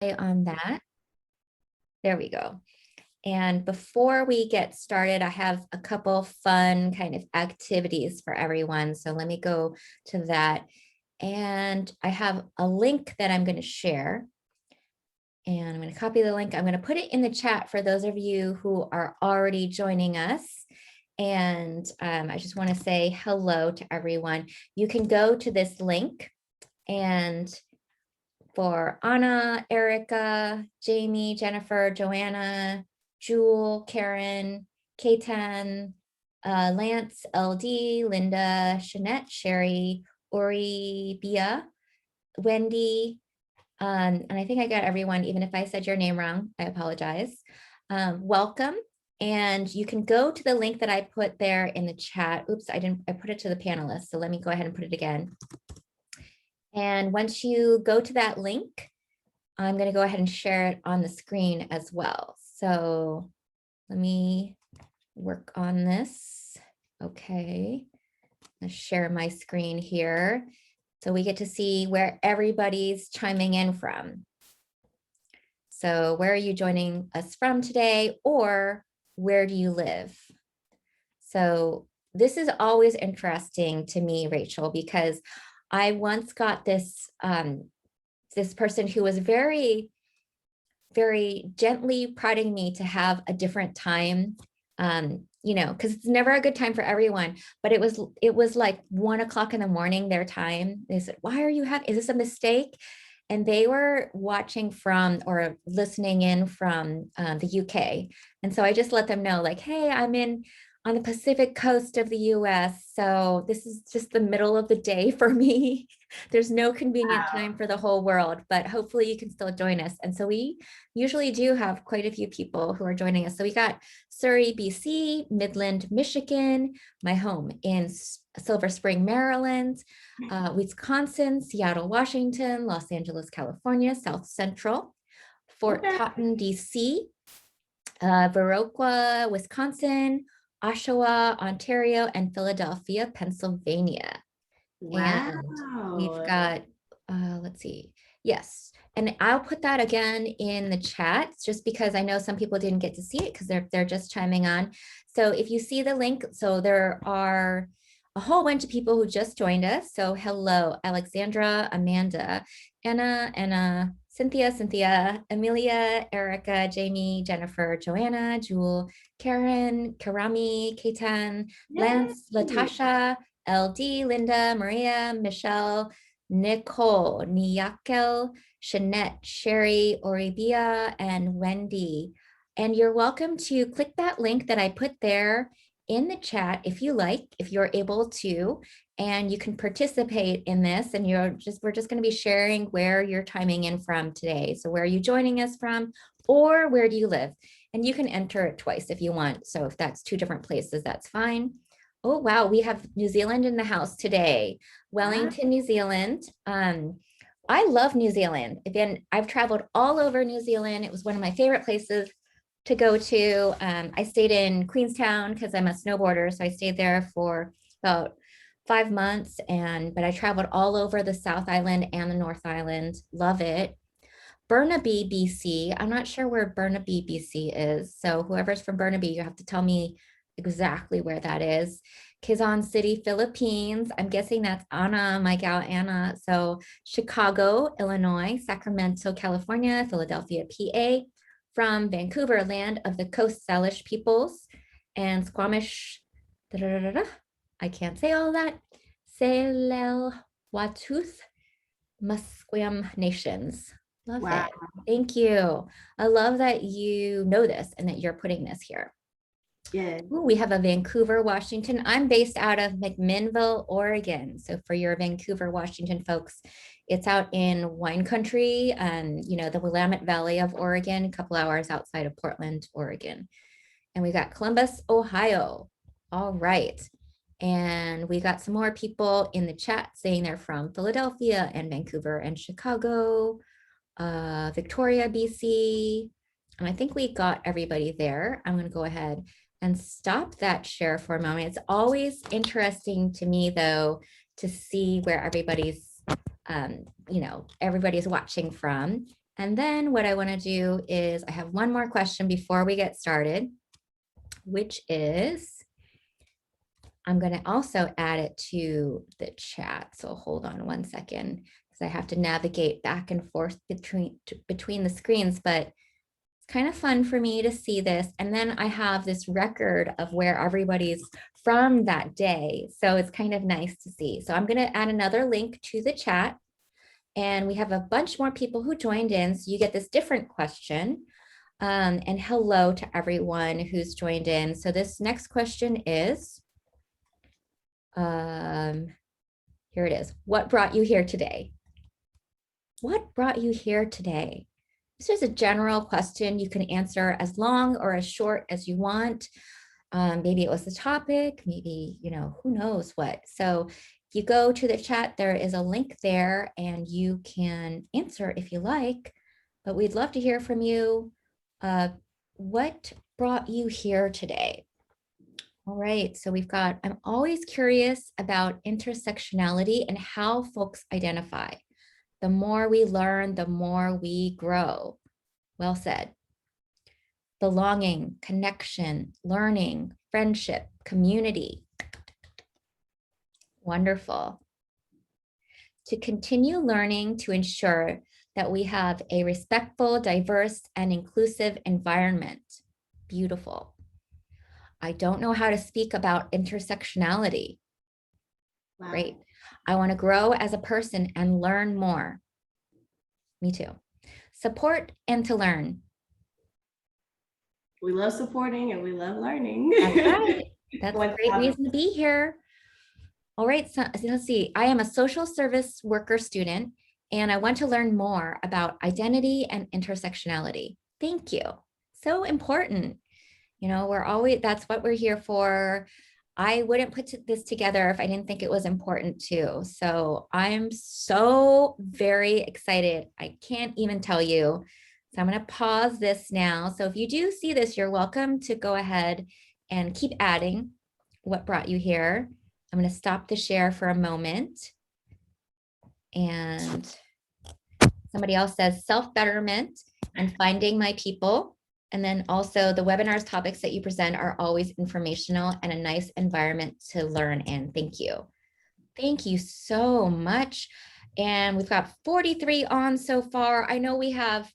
on that. There we go. And before we get started, I have a couple fun kind of activities for everyone. So let me go to that. And I have a link that I'm going to share. And I'm going to copy the link. I'm going to put it in the chat for those of you who are already joining us. And I just want to say hello to everyone. You can go to this link, and for Anna, Erica, Jamie, Jennifer, Joanna, Jewel, Karen, Katan, Lance, LD, Linda, Shanette, Sherry, Ori, Bia, Wendy, and I think I got everyone. Even if I said your name wrong, I apologize. Welcome. And you can go to the link that I put there in the chat. Oops, I put it to the panelists. So let me go ahead and put it again. And once you go to that link, I'm going to go ahead and share it on the screen as well. So let me work on this. Okay, let's share my screen here. So we get to see where everybody's chiming in from. So where are you joining us from today, or where do you live? So this is always interesting to me, Rachel, because I once got this, this person who was very, very gently prodding me to have a different time, you know, because it's never a good time for everyone, but it was like 1 o'clock in the morning, their time. They said, why are you is this a mistake? And they were watching from or listening in from the UK. And so I just let them know, like, hey, I'm on the Pacific coast of the US. So this is just the middle of the day for me. There's no convenient time for the whole world, but hopefully you can still join us. And so we usually do have quite a few people who are joining us. So we got Surrey, BC, Midland, Michigan, my home in Silver Spring, Maryland, Wisconsin, Seattle, Washington, Los Angeles, California, South Central, Fort Totten, DC, Viroqua, Wisconsin, Oshawa, Ontario, and Philadelphia, Pennsylvania. Wow. And we've got, let's see, yes. And I'll put that again in the chat, just because I know some people didn't get to see it because they're just chiming on. So if you see the link, so there are a whole bunch of people who just joined us. So hello, Alexandra, Amanda, Anna, Cynthia, Amelia, Erica, Jamie, Jennifer, Joanna, Jewel, Karen, Karami, Katan, Lance, Latasha, LD, Linda, Maria, Michelle, Nicole, Niakel, Shanette, Sherry, Oribia, and Wendy. And you're welcome to click that link that I put there in the chat if you like, if you're able to, and you can participate in this. And we're just going to be sharing where you're chiming in from today. So where are you joining us from, or where do you live? And you can enter it twice if you want. So if that's 2 different places, that's fine. Oh, wow. We have New Zealand in the house today. Wellington, New Zealand. I love New Zealand. Again, I've traveled all over New Zealand. It was one of my favorite places to go to. I stayed in Queenstown because I'm a snowboarder. So I stayed there for about 5 months, but I traveled all over the South Island and the North Island. Love it. Burnaby, BC. I'm not sure where Burnaby, BC is. So whoever's from Burnaby, you have to tell me exactly where that is. Quezon City, Philippines. I'm guessing that's Anna, my gal Anna. So Chicago, Illinois, Sacramento, California, Philadelphia, PA, from Vancouver, land of the Coast Salish peoples, and Squamish, I can't say all that, Tsleil-Waututh, Musqueam nations. Love it. Thank you. I love that you know this and that you're putting this here. Yeah. Ooh, we have a Vancouver, Washington. I'm based out of McMinnville, Oregon. So for your Vancouver, Washington folks, it's out in wine country, you know, the Willamette Valley of Oregon, a couple hours outside of Portland, Oregon. And we got Columbus, Ohio. All right. And we got some more people in the chat saying they're from Philadelphia and Vancouver and Chicago, Victoria, BC. And I think we got everybody there. I'm going to go ahead and stop that share for a moment. It's always interesting to me, though, to see where everybody's, you know, everybody's watching from. And then what I want to do is I have one more question before we get started, which is I'm going to also add it to the chat. So hold on one second because I have to navigate back and forth between the screens, but it's kind of fun for me to see this. And then I have this record of where everybody's from that day. So it's kind of nice to see. So I'm going to add another link to the chat. And we have a bunch more people who joined in. So you get this different question. And hello to everyone who's joined in. So this next question is, here it is. What brought you here today? What brought you here today? This is a general question. You can answer as long or as short as you want. Maybe it was the topic, maybe, who knows what. So if you go to the chat, there is a link there and you can answer if you like, but we'd love to hear from you. What brought you here today? All right, so I'm always curious about intersectionality and how folks identify. The more we learn, the more we grow. Well said. Belonging, connection, learning, friendship, community. Wonderful. To continue learning to ensure that we have a respectful, diverse, and inclusive environment. Beautiful. I don't know how to speak about intersectionality. Wow. Great. I want to grow as a person and learn more. Me too. Support and to learn. We love supporting and we love learning. That's right. That's a great reason to be here. All right, so let's see. I am a social service worker student, and I want to learn more about identity and intersectionality. Thank you. So important. That's what we're here for. I wouldn't put this together if I didn't think it was important too. So I'm so very excited. I can't even tell you. So I'm going to pause this now. So if you do see this, you're welcome to go ahead and keep adding what brought you here. I'm going to stop the share for a moment. And somebody else says self-betterment and finding my people. And then also the webinars topics that you present are always informational and a nice environment to learn in. Thank you. Thank you so much. And we've got 43 on so far. I know we have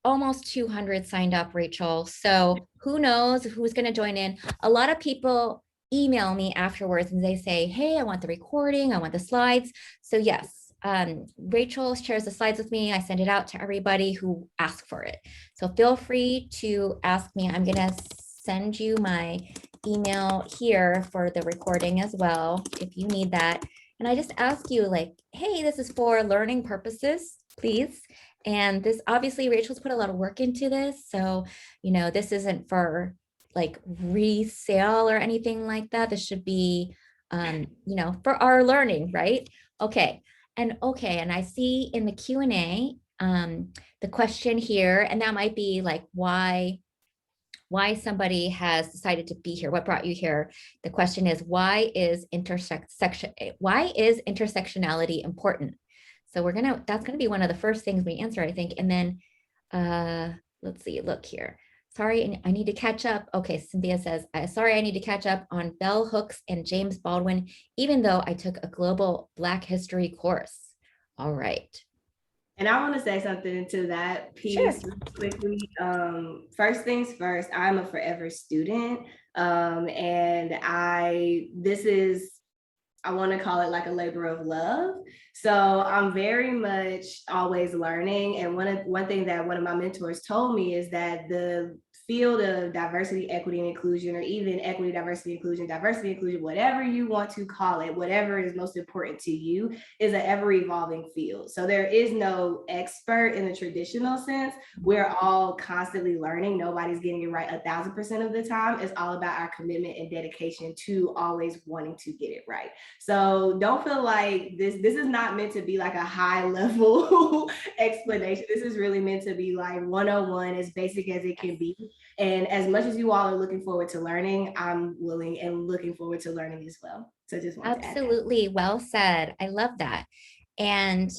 almost 200 signed up, Rachel. So who knows who's going to join in. A lot of people email me afterwards and they say, hey, I want the recording, I want the slides. So yes, Rachel shares the slides with me. I send it out to everybody who asks for it. So feel free to ask me. I'm going to send you my email here for the recording as well, if you need that. And I just ask you like, hey, this is for learning purposes, please. And this, obviously, Rachel's put a lot of work into this. So, this isn't for like resale or anything like that. This should be, for our learning, right? Okay. And I see in the Q&A, the question here, and that might be like why somebody has decided to be here. What brought you here? The question is, why is intersectionality important? So that's gonna be one of the first things we answer, I think. And then let's see, look here. Sorry, I need to catch up. Okay, Cynthia says, sorry, I need to catch up on bell hooks and James Baldwin, even though I took a global Black history course. All right. And I want to say something to that piece quickly. First things first, I'm a forever student. And I want to call it like a labor of love. So I'm very much always learning. And one thing that one of my mentors told me is that the field of diversity, equity, and inclusion, or even equity, diversity, inclusion, whatever you want to call it, whatever is most important to you, is an ever-evolving field. So there is no expert in the traditional sense. We're all constantly learning. Nobody's getting it right 1,000% of the time. It's all about our commitment and dedication to always wanting to get it right. So don't feel like this is not meant to be like a high level explanation. This is really meant to be like 101, as basic as it can be. And as much as you all are looking forward to learning, I'm willing and looking forward to learning as well. So just want absolutely, well said. I love that. And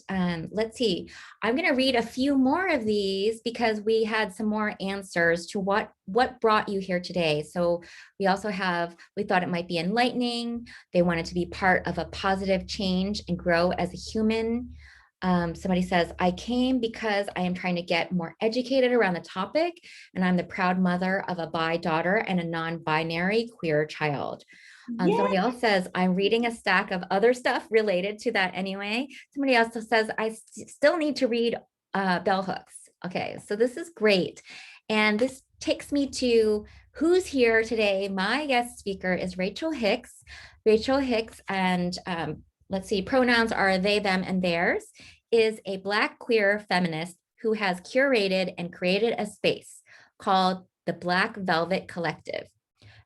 let's see, I'm going to read a few more of these because we had some more answers to what brought you here today. So we also have, we thought it might be enlightening. They wanted to be part of a positive change and grow as a human. Somebody says, I came because I am trying to get more educated around the topic, and I'm the proud mother of a bi daughter and a non-binary queer child. Somebody else says, I'm reading a stack of other stuff related to that anyway. Somebody else says, I still need to read bell hooks. Okay, so this is great. And this takes me to who's here today. My guest speaker is Rachel Hicks. Rachel Hicks, and let's see, pronouns are they, them, and theirs, is a Black queer feminist who has curated and created a space called the Black Velvet Collective.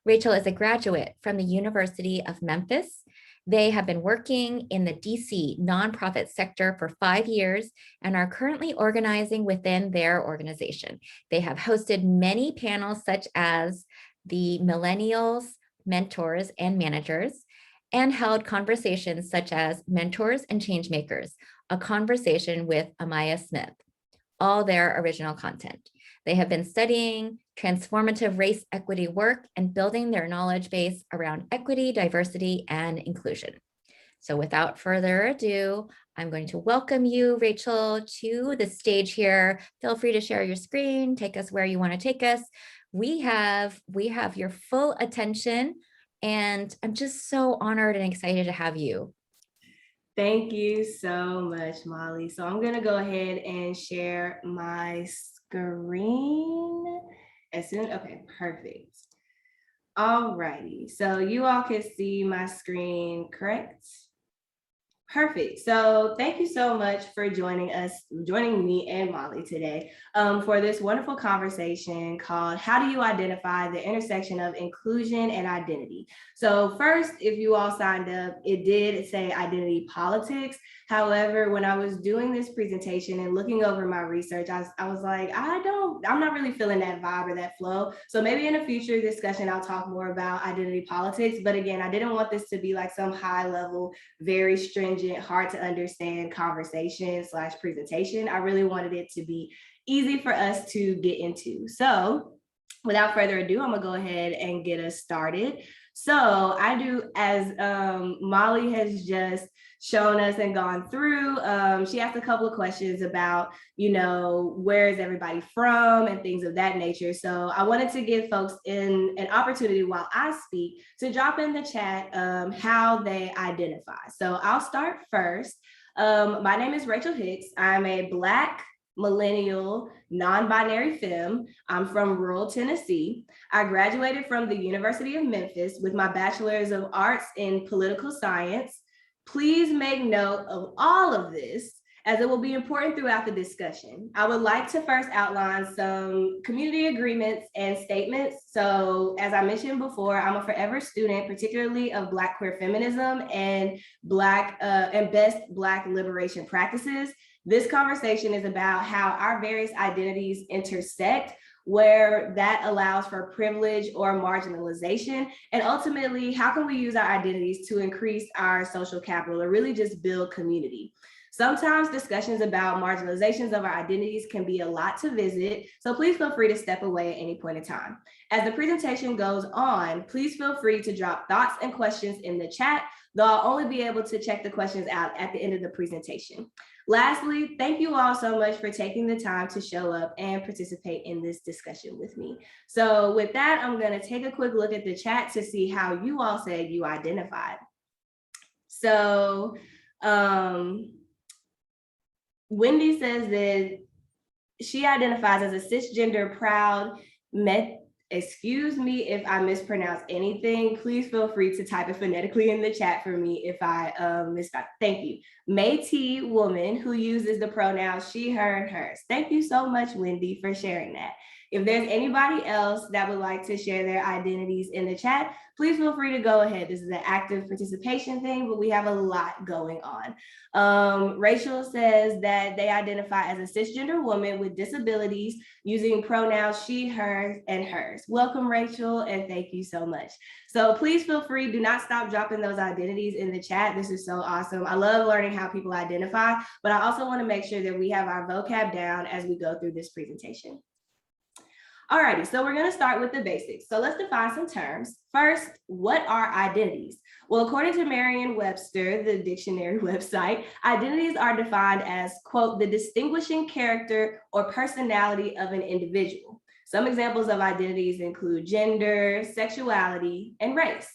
Rachel is a graduate from the University of Memphis. They have been working in the DC nonprofit sector for 5 years and are currently organizing within their organization. They have hosted many panels such as the Millennials, Mentors, and Managers, and held conversations such as Mentors and Changemakers, a conversation with Amaya Smith, all their original content. They have been studying transformative race equity work and building their knowledge base around equity, diversity, and inclusion. So without further ado, I'm going to welcome you, Rachel, to the stage here. Feel free to share your screen, take us where you want to take us. We have your full attention, and I'm just so honored and excited to have you. Thank you so much, Molly. So I'm gonna go ahead and share my screen as soon. Okay, perfect. All righty. So you all can see my screen, correct? Perfect. So thank you so much for joining me and Molly today for this wonderful conversation called How Do You Identify the Intersection of Inclusion and Identity? So first, if you all signed up, it did say identity politics. However, when I was doing this presentation and looking over my research, I was like, I'm not really feeling that vibe or that flow. So maybe in a future discussion, I'll talk more about identity politics. But again, I didn't want this to be like some high level, very stringent, hard to understand conversation / presentation. I really wanted it to be easy for us to get into. So without further ado, I'm gonna go ahead and get us started. So I do, as Molly has just shown us and gone through, she asked a couple of questions about, where is everybody from and things of that nature. So I wanted to give folks an opportunity while I speak to drop in the chat how they identify. So I'll start first. My name is Rachel Hicks. I'm a Black millennial, non-binary femme. I'm from rural Tennessee. I graduated from the University of Memphis with my bachelor's of arts in political science. Please make note of all of this, as it will be important throughout the discussion. I would like to first outline some community agreements and statements. So as I mentioned before, I'm a forever student, particularly of Black queer feminism and best Black liberation practices. This conversation is about how our various identities intersect, where that allows for privilege or marginalization, and ultimately, how can we use our identities to increase our social capital or really just build community? Sometimes discussions about marginalizations of our identities can be a lot to visit, so please feel free to step away at any point in time. As the presentation goes on, please feel free to drop thoughts and questions in the chat, though I'll only be able to check the questions out at the end of the presentation. Lastly, thank you all so much for taking the time to show up and participate in this discussion with me. So with that, I'm going to take a quick look at the chat to see how you all said you identified. So Wendy says that she identifies as a cisgender proud excuse me if I mispronounce anything. Please feel free to type it phonetically in the chat for me if I misspelled. Thank you. Métis woman who uses the pronouns she, her, and hers. Thank you so much, Wendy, for sharing that. If there's anybody else that would like to share their identities in the chat, please feel free to go ahead. This is an active participation thing, but we have a lot going on. Rachel says that they identify as a cisgender woman with disabilities using pronouns she, her, and hers. Welcome, Rachel, and thank you so much. So please feel free, do not stop dropping those identities in the chat. This is so awesome. I love learning how people identify, but I also want to make sure that we have our vocab down as we go through this presentation. Alrighty, so we're going to start with the basics. So let's define some terms. First, what are identities? Well, according to Merriam-Webster, the dictionary website, identities are defined as, quote, the distinguishing character or personality of an individual. Some examples of identities include gender, sexuality, and race.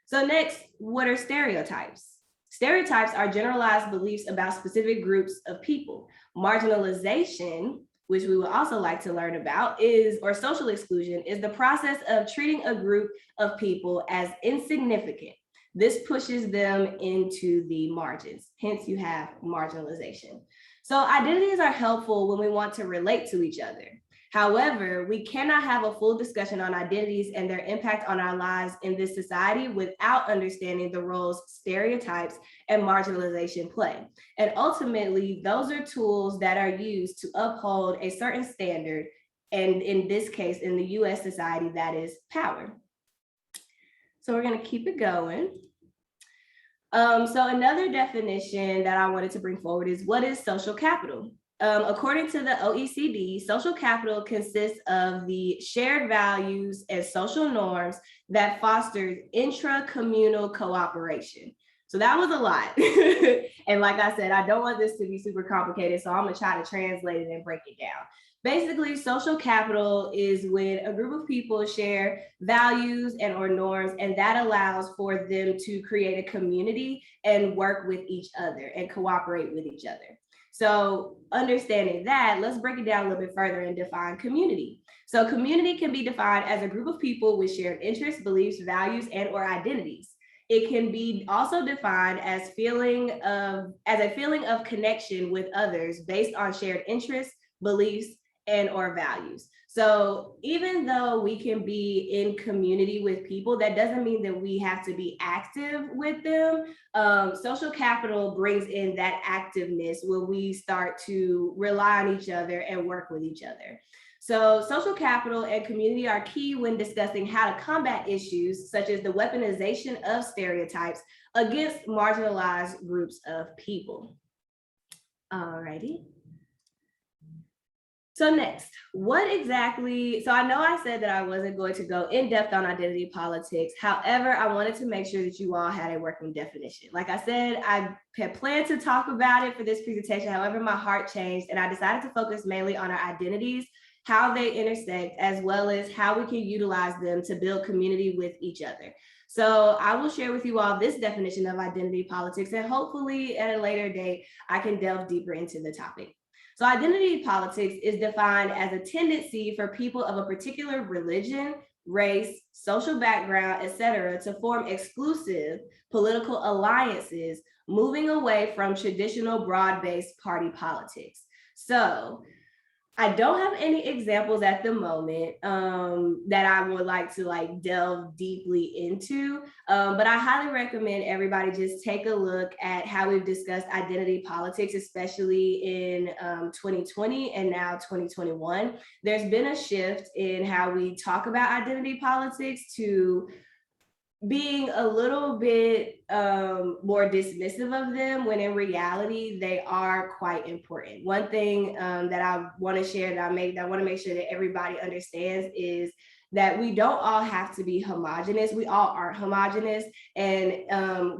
So next, what are stereotypes? Stereotypes are generalized beliefs about specific groups of people. Marginalization, which we would also like to learn about, or social exclusion, is the process of treating a group of people as insignificant. This pushes them into the margins. Hence, you have marginalization. So identities are helpful when we want to relate to each other. However, we cannot have a full discussion on identities and their impact on our lives in this society without understanding the roles stereotypes and marginalization play. And ultimately, those are tools that are used to uphold a certain standard, and in this case, in the US society, that is power. So we're going to keep it going. So another definition that I wanted to bring forward is, what is social capital? According to the OECD, social capital consists of the shared values and social norms that fosters intra-communal cooperation. So that was a lot. And like I said, I don't want this to be super complicated, so I'm gonna try to translate it and break it down. Basically, social capital is when a group of people share values and or norms, and that allows for them to create a community and work with each other and cooperate with each other. So understanding that, let's break it down a little bit further and define community. So community can be defined as a group of people with shared interests, beliefs, values, and or identities. It can be also defined as a feeling of connection with others based on shared interests, beliefs, and or values. So even though we can be in community with people, that doesn't mean that we have to be active with them. Social capital brings in that activeness when we start to rely on each other and work with each other. So social capital and community are key when discussing how to combat issues such as the weaponization of stereotypes against marginalized groups of people. Alrighty. So next, what exactly, so I know I said that I wasn't going to go in depth on identity politics. However, I wanted to make sure that you all had a working definition. Like I said, I had planned to talk about it for this presentation. However, my heart changed and I decided to focus mainly on our identities, how they intersect, as well as how we can utilize them to build community with each other. So I will share with you all this definition of identity politics, and hopefully at a later date, I can delve deeper into the topic. So identity politics is defined as a tendency for people of a particular religion, race, social background, etc., to form exclusive political alliances, moving away from traditional broad-based party politics. So I don't have any examples at the moment that I would like to delve deeply into, but I highly recommend everybody just take a look at how we've discussed identity politics, especially in 2020 and now 2021. There's been a shift in how we talk about identity politics to being a little bit more dismissive of them, when in reality they are quite important. One thing that I want to share that I want to make sure that everybody understands is that we don't all have to be homogenous. We all aren't homogenous, and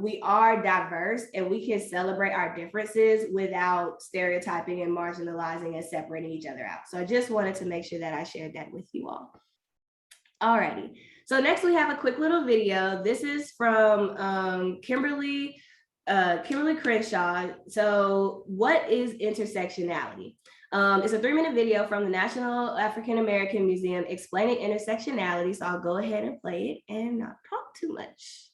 we are diverse, and we can celebrate our differences without stereotyping and marginalizing and separating each other out. So I just wanted to make sure that I shared that with you all. Alrighty. So next we have a quick little video. This is from Kimberly Crenshaw. So what is intersectionality? It's a 3-minute video from the National African American Museum explaining intersectionality. So I'll go ahead and play it and not talk too much.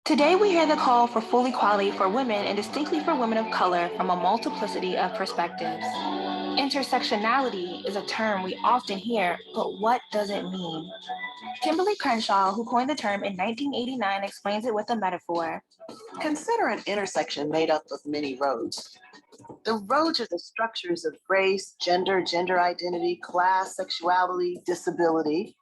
Today we hear the call for full equality for women, and distinctly for women of color, from a multiplicity of perspectives. Intersectionality is a term we often hear, but what does it mean? Kimberly Crenshaw, who coined the term in 1989, explains it with a metaphor. Consider an intersection made up of many roads. The roads are the structures of race, gender, gender identity, class, sexuality, disability.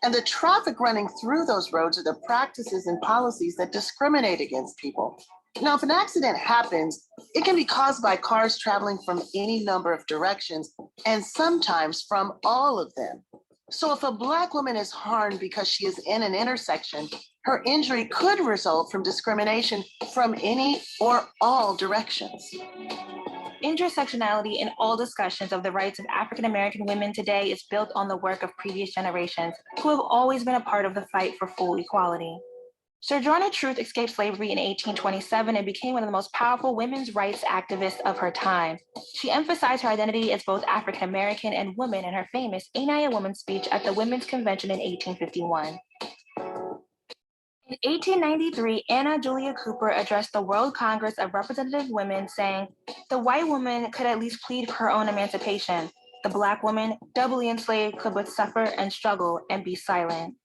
And the traffic running through those roads are the practices and policies that discriminate against people. Now, if an accident happens, it can be caused by cars traveling from any number of directions, and sometimes from all of them. So if a Black woman is harmed because she is in an intersection, her injury could result from discrimination from any or all directions. Intersectionality in all discussions of the rights of African American women today is built on the work of previous generations who have always been a part of the fight for full equality. Sojourner Truth escaped slavery in 1827 and became one of the most powerful women's rights activists of her time. She emphasized her identity as both African American and woman in her famous Ain't I a Woman speech at the Women's Convention in 1851. In 1893, Anna Julia Cooper addressed the World Congress of Representative Women, saying, "The white woman could at least plead for her own emancipation. The Black woman, doubly enslaved, could but suffer and struggle and be silent."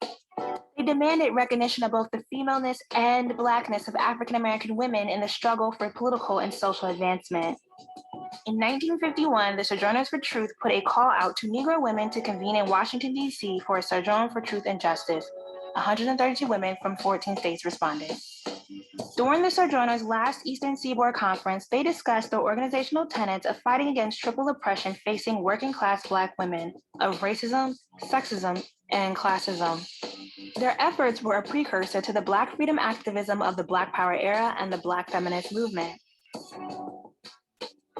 They demanded recognition of both the femaleness and Blackness of African American women in the struggle for political and social advancement. In 1951, the Sojourners for Truth put a call out to Negro women to convene in Washington, D.C. for a Sojourn for Truth and Justice. 132 women from 14 states responded. During the Sojourners' last Eastern Seaboard Conference, they discussed the organizational tenets of fighting against triple oppression facing working-class Black women of racism, sexism, and classism. Their efforts were a precursor to the Black freedom activism of the Black Power era and the Black feminist movement.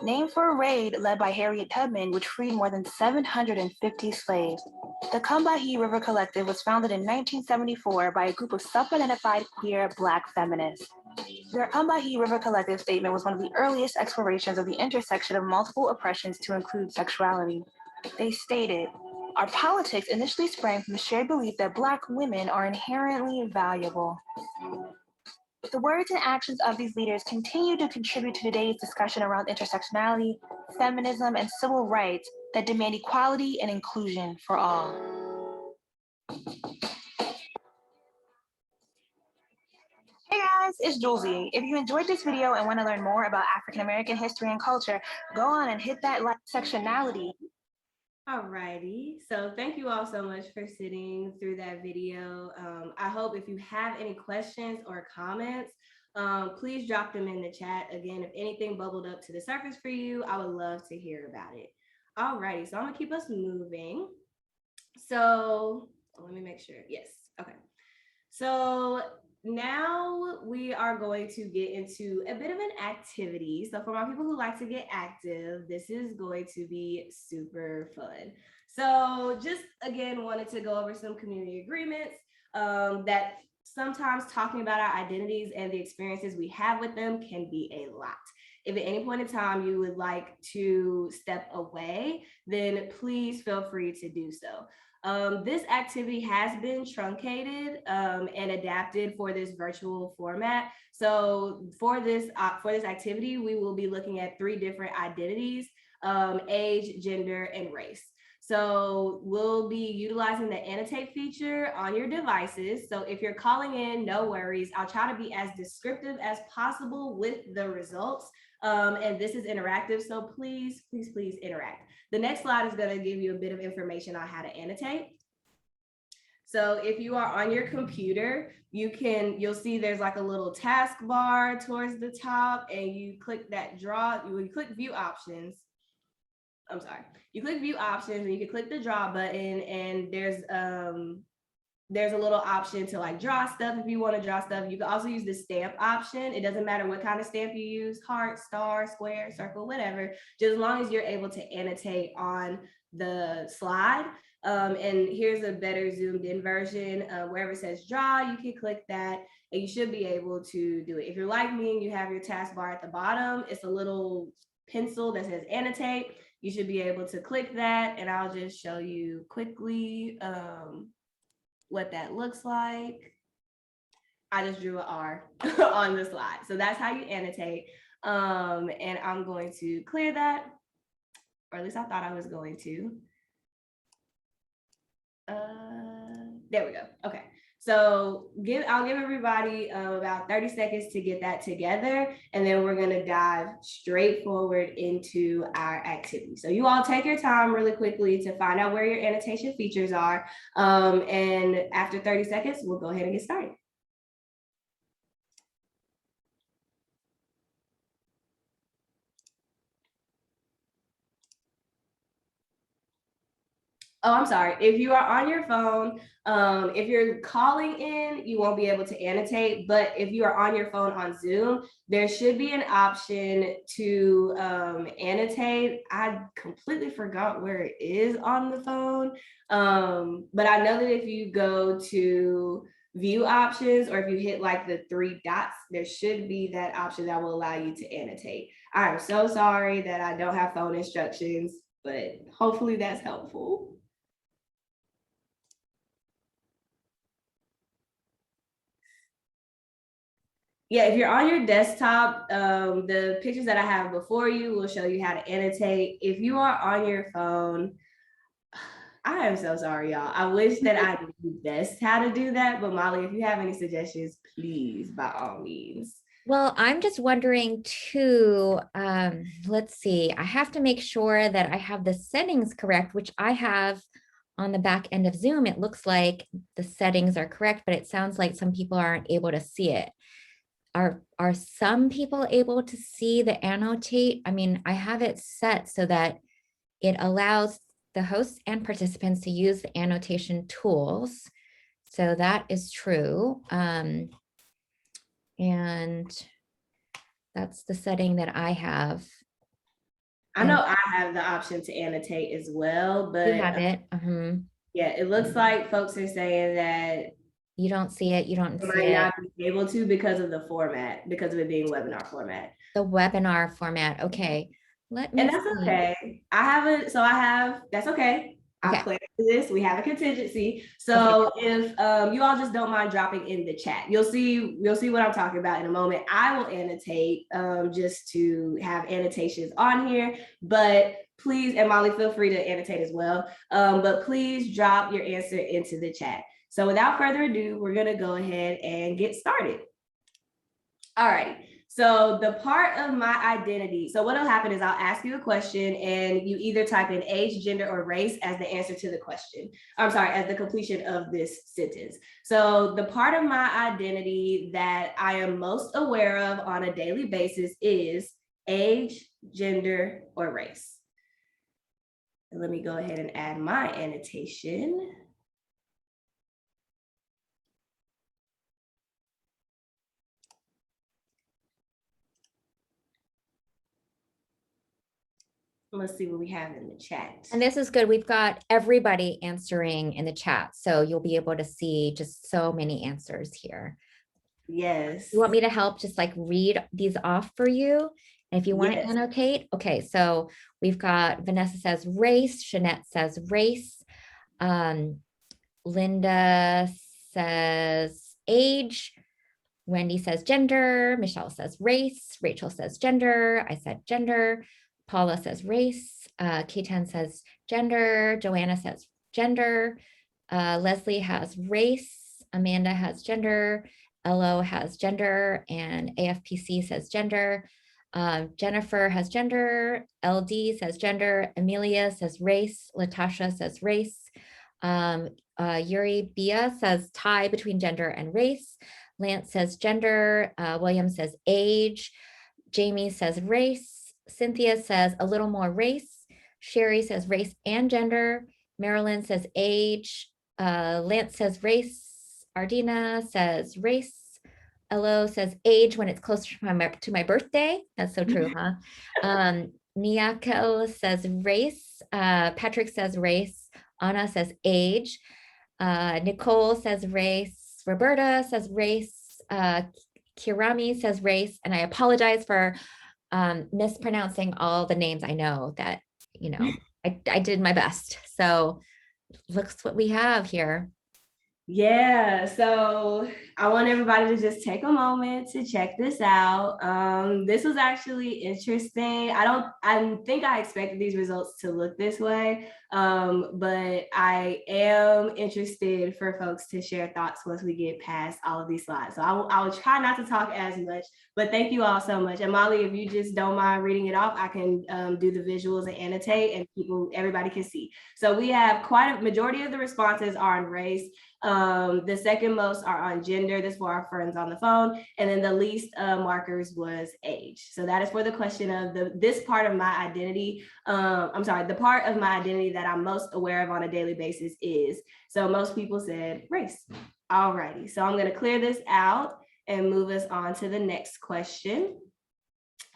Named for a raid led by Harriet Tubman, which freed more than 750 slaves, the Combahee River Collective was founded in 1974 by a group of self-identified queer Black feminists. Their Combahee River Collective statement was one of the earliest explorations of the intersection of multiple oppressions to include sexuality. They stated, "Our politics initially sprang from the shared belief that Black women are inherently valuable." The words and actions of these leaders continue to contribute to today's discussion around intersectionality, feminism, and civil rights that demand equality and inclusion for all. Hey guys, it's Julesy. If you enjoyed this video and want to learn more about African American history and culture, go on and hit that like sectionality. Alrighty, so thank you all so much for sitting through that video. I hope if you have any questions or comments, please drop them in the chat. Again, if anything bubbled up to the surface for you, I would love to hear about it. Alrighty, so I'm gonna keep us moving. So let me make sure, yes, okay. So now we are going to get into a bit of an activity. So for my people who like to get active, this is going to be super fun. So just again, wanted to go over some community agreements that sometimes talking about our identities and the experiences we have with them can be a lot. If at any point in time you would like to step away, then please feel free to do so. This activity has been truncated and adapted for this virtual format. So for this activity, we will be looking at 3 different identities, age, gender, and race. So we'll be utilizing the annotate feature on your devices. So if you're calling in, no worries. I'll try to be as descriptive as possible with the results. And this is interactive, so please, please, please interact. The next slide is going to give you a bit of information on how to annotate. So if you are on your computer, you'll see there's like a little taskbar towards the top, and you click that you click view options. I'm sorry, you click view options and you can click the draw button, and there's a little option to like draw stuff if you want to draw stuff. You can also use the stamp option. It doesn't matter what kind of stamp you use, heart, star, square, circle, whatever, just as long as you're able to annotate on the slide. And here's a better zoomed in version. Wherever it says draw, you can click that and you should be able to do it. If you're like me and you have your taskbar at the bottom, it's a little pencil that says annotate. You should be able to click that, and I'll just show you quickly what that looks like. I just drew an R on the slide. So that's how you annotate. And I'm going to clear that. or at least I thought I was going to. There we go. Okay. So I'll give everybody about 30 seconds to get that together, and then we're going to dive straight forward into our activity. So you all take your time really quickly to find out where your annotation features are. And after 30 seconds, we'll go ahead and get started. Oh, I'm sorry. If you are on your phone, if you're calling in, you won't be able to annotate. But if you are on your phone on Zoom, there should be an option to annotate. I completely forgot where it is on the phone. But I know that if you go to view options, or if you hit like the 3 dots, there should be that option that will allow you to annotate. I'm so sorry that I don't have phone instructions, but hopefully that's helpful. Yeah, if you're on your desktop, the pictures that I have before you will show you how to annotate. If you are on your phone, I am so sorry, y'all. I wish that I knew best how to do that, but Molly, if you have any suggestions, please, by all means. Well, I'm just wondering too, let's see, I have to make sure that I have the settings correct, which I have on the back end of Zoom. It looks like the settings are correct, but it sounds like some people aren't able to see it. Are some people able to see the annotate? I mean, I have it set so that it allows the hosts and participants to use the annotation tools. So that is true. And that's the setting that I have. I know I have the option to annotate as well, but you have it. Yeah, it looks like folks are saying that you don't see it. You don't see might it. not be able to because of the format, because of it being webinar format. The webinar format. Okay. Let me And that's see. okay. That's okay. I'll play this. We have a contingency. So if you all just don't mind dropping in the chat, you'll see what I'm talking about in a moment. I will annotate just to have annotations on here, but please, and Molly, feel free to annotate as well. But please drop your answer into the chat. So without further ado, we're gonna go ahead and get started. All right. So the part of my identity, so what'll happen is I'll ask you a question and you either type in age, gender, or race as the answer to the question. I'm sorry, as the completion of this sentence. So the part of my identity that I am most aware of on a daily basis is age, gender, or race. And let me go ahead and add my annotation. Let's see what we have in the chat. And this is good. We've got everybody answering in the chat. So you'll be able to see just so many answers here. Yes. You want me to help just like read these off for you? And if you want to annotate, okay. So we've got Vanessa says race, Jeanette says race, Linda says age, Wendy says gender, Michelle says race, Rachel says gender, I said gender, Paula says race, Ketan says gender, Joanna says gender, Leslie has race, Amanda has gender, LO has gender, and AFPC says gender. Jennifer has gender, LD says gender, Amelia says race, Latasha says race, Yuri Bia says tie between gender and race, Lance says gender, William says age, Jamie says race, Cynthia says a little more race, Sherry says race and gender, Marilyn says age, Lance says race, Ardina says race, Elo says age when it's closer to my birthday. That's so true, huh? Niako says race, Patrick says race, Anna says age, Nicole says race, Roberta says race, Kirami says race, and I apologize for mispronouncing all the names. I know that, you know, I did my best. So looks what we have here. Yeah, so I want everybody to just take a moment to check this out. This was actually interesting. I think I expected these results to look this way, but I am interested for folks to share thoughts once we get past all of these slides. So I will try not to talk as much, but thank you all so much. And Molly, if you just don't mind reading it off, I can do the visuals and annotate, and everybody can see. So we have quite a majority of the responses are on race. The second most are on gender. This for our friends on the phone. And then the least markers was age. So that is for the question of this part of my identity. The part of my identity that I'm most aware of on a daily basis is. So most people said race. Alrighty, so I'm gonna clear this out and move us on to the next question.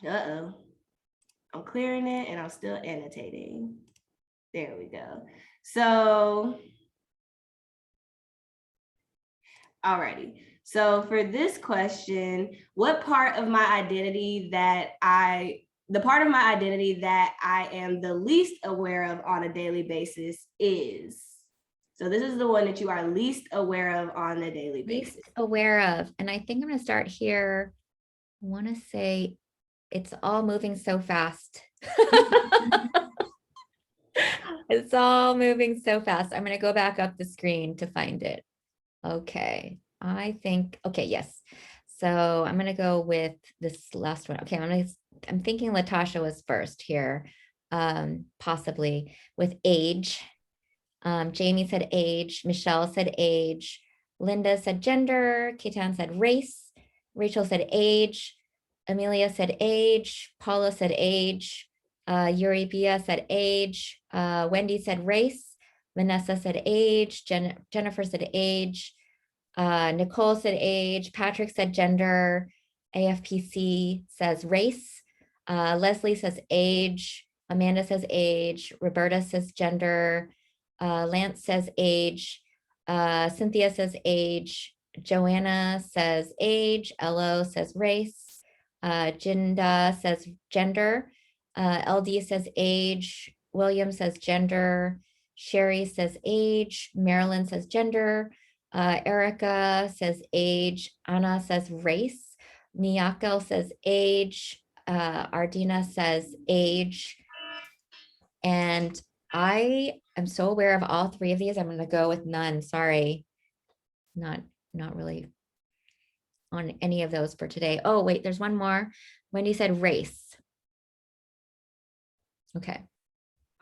I'm clearing it and I'm still annotating. There we go. So, alrighty. So for this question, what part of my identity the part of my identity that I am the least aware of on a daily basis is. So this is the one that you are least aware of on a daily basis. Least aware of, and I think I'm going to start here. I want to say it's all moving so fast. It's all moving so fast. I'm going to go back up the screen to find it. Okay, okay, yes. So I'm going to go with this last one. Okay, I'm thinking Latasha was first here, possibly with age. Jamie said age, Michelle said age, Linda said gender, Ketan said race, Rachel said age, Amelia said age, Paula said age, Yuri Bia said age, Wendy said race, Vanessa said age, Jennifer said age, Nicole said age, Patrick said gender, AFPC says race, Leslie says age, Amanda says age, Roberta says gender, Lance says age, Cynthia says age, Joanna says age, Elo says race, Jinda says gender, LD says age, William says gender, Sherry says age, Marilyn says gender, Erica says age, Anna says race, Miyako says age, Ardina says age, and I am so aware of all three of these. I'm going to go with none. Sorry, not really on any of those for today. Oh, wait, there's one more. Wendy said race. Okay.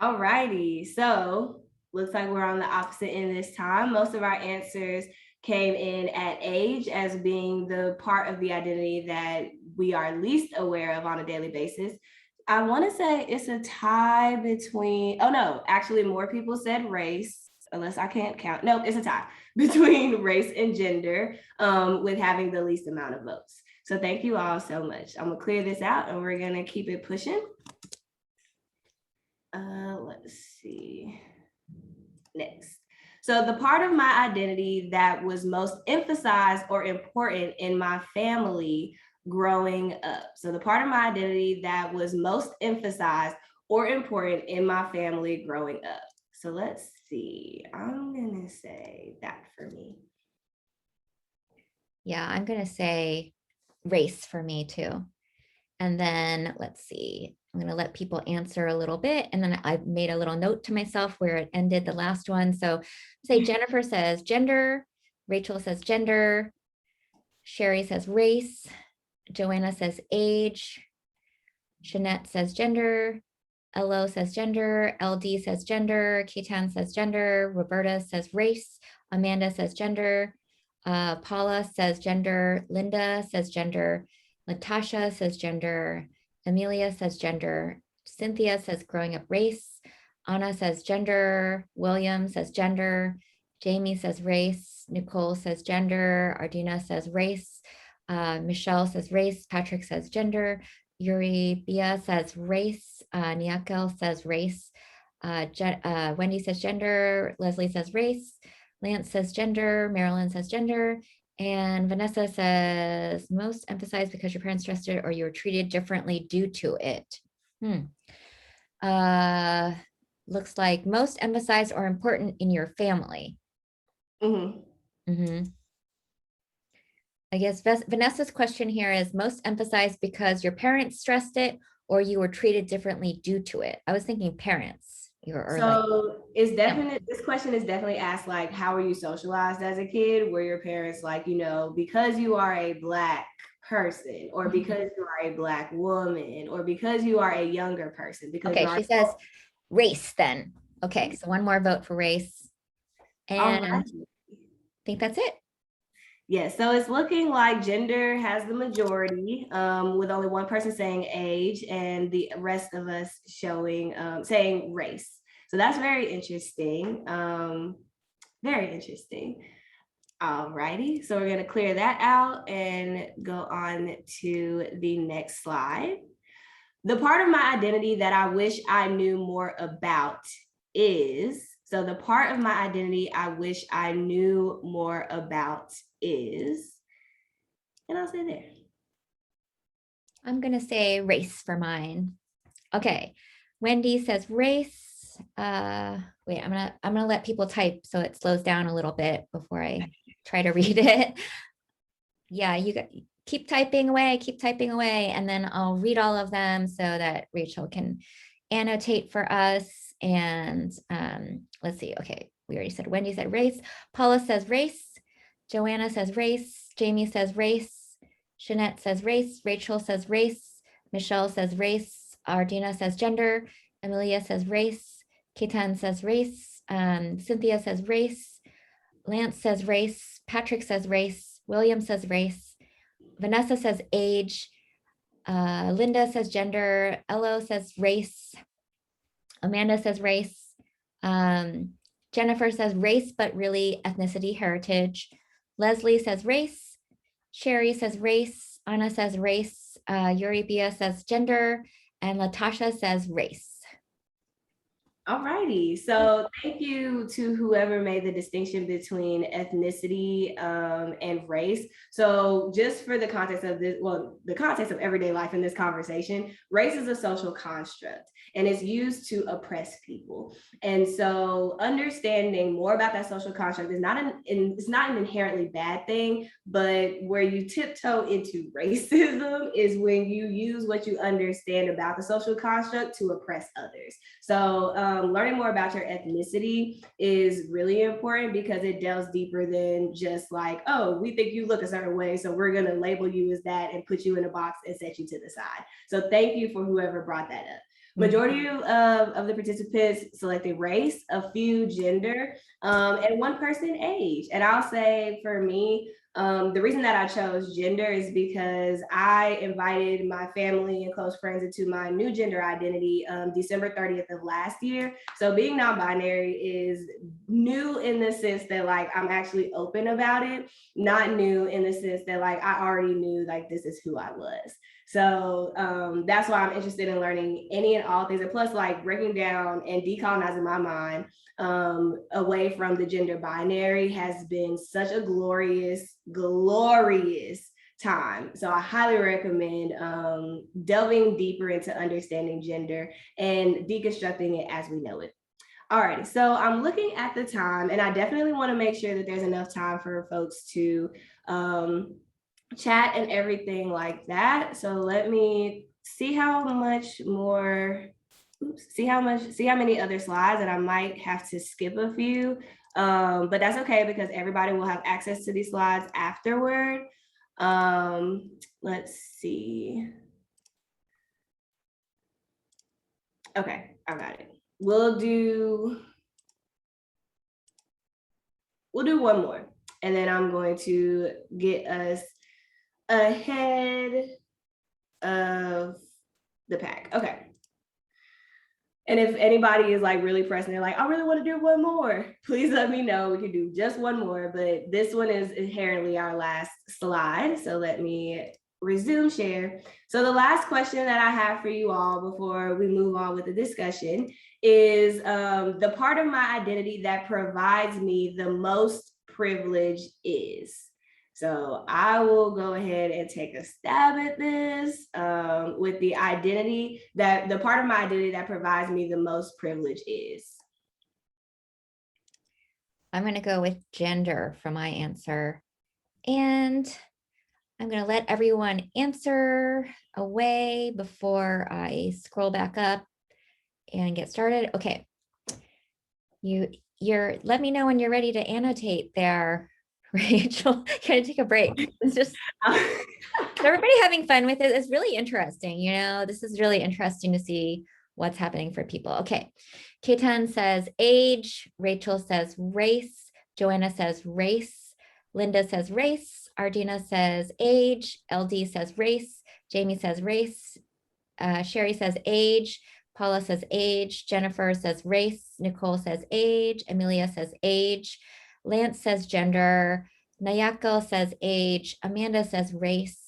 All righty. So looks like we're on the opposite end this time. Most of our answers came in at age as being the part of the identity that we are least aware of on a daily basis. I want to say it's a tie between, oh no, actually more people said race, unless I can't count. No, it's a tie between race and gender with having the least amount of votes. So thank you all so much. I'm gonna clear this out and we're gonna keep it pushing. Let's see. Next. So the part of my identity that was most emphasized or important in my family growing up. So the part of my identity that was most emphasized or important in my family growing up. So let's see. I'm going to say that for me. Yeah, I'm going to say race for me too. And then let's see. I'm going to let people answer a little bit. And then I made a little note to myself where it ended the last one. So say Jennifer says gender, Rachel says gender, Sherry says race, Joanna says age, Jeanette says gender, Elo says gender, LD says gender, Ketan says gender, Roberta says race, Amanda says gender, Paula says gender, Linda says gender, Latasha says gender, Amelia says gender, Cynthia says growing up race, Anna says gender, William says gender, Jamie says race, Nicole says gender, Ardina says race, Michelle says race, Patrick says gender, Yuri Bia says race, Niakel says race, Wendy says gender, Leslie says race, Lance says gender, Marilyn says gender, and Vanessa says most emphasized because your parents stressed it or you were treated differently due to it. Looks like most emphasized or important in your family. I guess Vanessa's question here is most emphasized because your parents stressed it or you were treated differently due to it. I was thinking parents. So it's definitely, this question is definitely asked like, how were you socialized as a kid? Were your parents like, you know, because you are a Black person, or because you are a Black woman, or because you are a younger person? Because okay, she says race then. Okay, so one more vote for race. And I think that's it. Yeah, so it's looking like gender has the majority, with only one person saying age and the rest of us showing saying race. So that's very interesting. Very interesting. All righty, so we're going to clear that out and go on to the next slide. The part of my identity that I wish I knew more about is, so the part of my identity I wish I knew more about is, and I'll say there. I'm going to say race for mine. Okay, Wendy says race. Wait, I'm gonna let people type so it slows down a little bit before I try to read it. Yeah, you keep typing away, and then I'll read all of them so that Rachel can annotate for us. And let's see. Okay, we already said Wendy said race. Paula says race. Joanna says race. Jamie says race. Jeanette says race. Rachel says race. Michelle says race. Ardina says gender. Amelia says race. Ketan says race. Cynthia says race. Lance says race. Patrick says race. William says race. Vanessa says age. Linda says gender. Elo says race. Amanda says race. Jennifer says race, but really ethnicity, heritage. Leslie says race. Sherry says race. Anna says race. Eurybia says gender. And Latasha says race. All righty, so thank you to whoever made the distinction between ethnicity and race. So just for the context of this, well, the context of everyday life in this conversation, race is a social construct and it's used to oppress people. And so understanding more about that social construct is it's not an inherently bad thing, but where you tiptoe into racism is when you use what you understand about the social construct to oppress others. So learning more about your ethnicity is really important because it delves deeper than just like, oh, we think you look a certain way, so we're going to label you as that and put you in a box and set you to the side. So thank you for whoever brought that up. Majority of the participants selected race, a few gender, and one person age. And I'll say for me, the reason that I chose gender is because I invited my family and close friends into my new gender identity December 30th of last year. So being non-binary is new in the sense that like I'm actually open about it, not new in the sense that like I already knew like this is who I was. So that's why I'm interested in learning any and all things, and plus like breaking down and decolonizing my mind away from the gender binary has been such a glorious time. So I highly recommend delving deeper into understanding gender and deconstructing it as we know it. All right, so I'm looking at the time and I definitely want to make sure that there's enough time for folks to chat and everything like that. So let me see how much more, see how many other slides, and I might have to skip a few, but that's okay because everybody will have access to these slides afterward. Let's see. Okay, I got it. We'll do one more, and then I'm going to get us ahead of the pack. Okay. And if anybody is like really pressing, they're like, I really want to do one more, please let me know. We can do just one more, but this one is inherently our last slide. So let me resume share. So the last question that I have for you all before we move on with the discussion is the part of my identity that provides me the most privilege is. So I will go ahead and take a stab at this with the identity that the part of my identity that provides me the most privilege is. I'm going to go with gender for my answer. And I'm going to let everyone answer away before I scroll back up and get started. Okay. Let me know when you're ready to annotate there, Rachel. Gotta take a break. It's just everybody having fun with it. It's really interesting. You know, this is really interesting to see what's happening for people. Okay. Ketan says age. Rachel says race. Joanna says race. Linda says race. Ardina says age. LD says race. Jamie says race. Sherry says age. Paula says age. Jennifer says race. Nicole says age. Amelia says age. Lance says gender. Nayako says age. Amanda says race.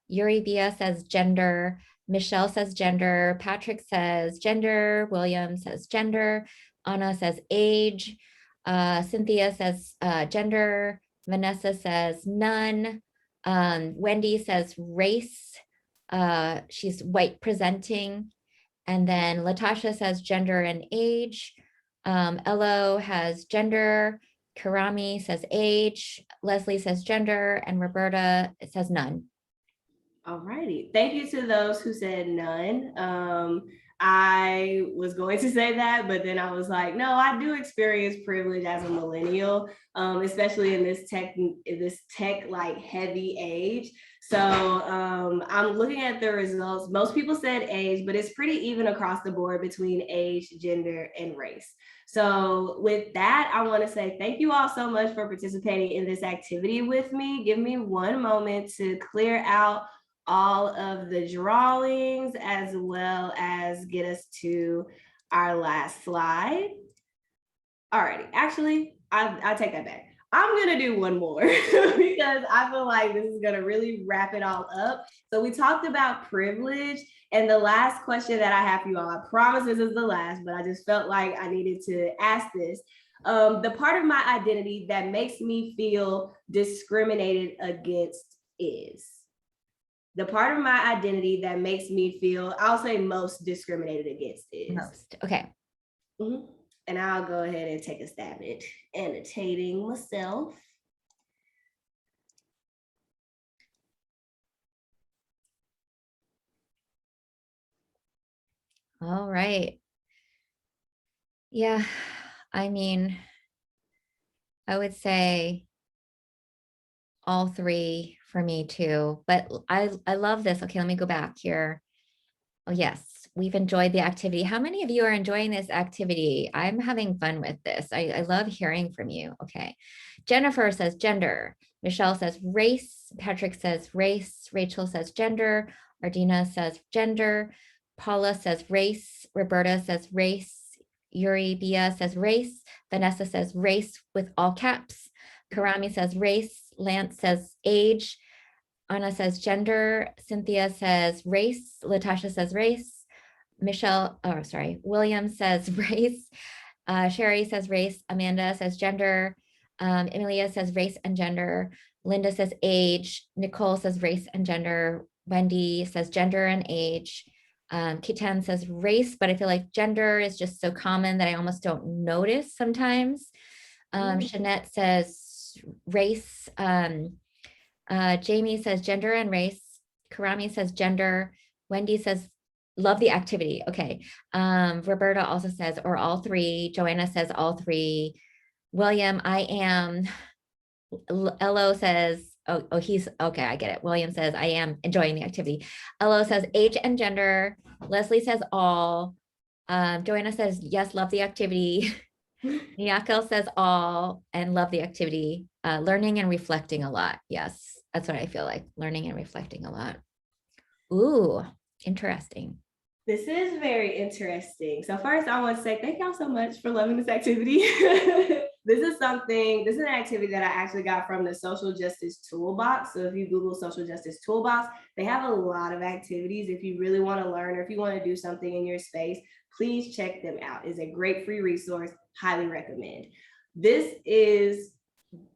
Yuri Bia says gender. Michelle says gender. Patrick says gender. William says gender. Anna says age. Cynthia says gender. Vanessa says none. Wendy says race. She's white presenting. And then Latasha says gender and age. Elo has gender. Karami says age. Leslie says gender. And Roberta says none. All righty. Thank you to those who said none. I was going to say that, but then I was like, no, I do experience privilege as a millennial, especially in this tech like heavy age. So I'm looking at the results. Most people said age, but it's pretty even across the board between age, gender, and race. So with that, I want to say thank you all so much for participating in this activity with me. Give me one moment to clear out all of the drawings as well as get us to our last slide. Alrighty, actually, I take that back. I'm gonna do one more because I feel like this is gonna really wrap it all up. So we talked about privilege, and the last question that I have for you all, I promise this is the last, but I just felt like I needed to ask this. The part of my identity that makes me feel discriminated against is? The part of my identity that makes me feel, I'll say most discriminated against is. Most, okay. Mm-hmm. And I'll go ahead and take a stab at annotating myself. All right. Yeah, I mean, I would say all three for me too, but I love this. Okay, let me go back here. Oh yes, we've enjoyed the activity. How many of you are enjoying this activity? I'm having fun with this. I love hearing from you. Okay, Jennifer says gender. Michelle says race. Patrick says race. Rachel says gender. Ardina says gender. Paula says race. Roberta says race. Yuri Bia says race. Vanessa says race with all caps. Karami says race. Lance says age. Anna says gender. Cynthia says race. Latasha says race. William says race. Sherry says race. Amanda says gender. Emilia says race and gender. Linda says age. Nicole says race and gender. Wendy says gender and age. Kitan says race, but I feel like gender is just so common that I almost don't notice sometimes. Shanette says race. Jamie says gender and race. Karami says gender. Wendy says love the activity. Okay. Roberta also says, or all three. Joanna says all three. William, I am. Elo says, oh, he's okay. I get it. William says, I am enjoying the activity. Elo says age and gender. Leslie says all. Joanna says, yes, love the activity. Miyako says all and love the activity. Learning and reflecting a lot. Yes, that's what I feel like. Learning and reflecting a lot. Ooh, interesting. This is very interesting. So first I want to say thank y'all so much for loving this activity. This is an activity that I actually got from the Social Justice Toolbox. So if you Google Social Justice Toolbox, they have a lot of activities. If you really want to learn or if you want to do something in your space, please check them out. It's a great free resource, highly recommend. This is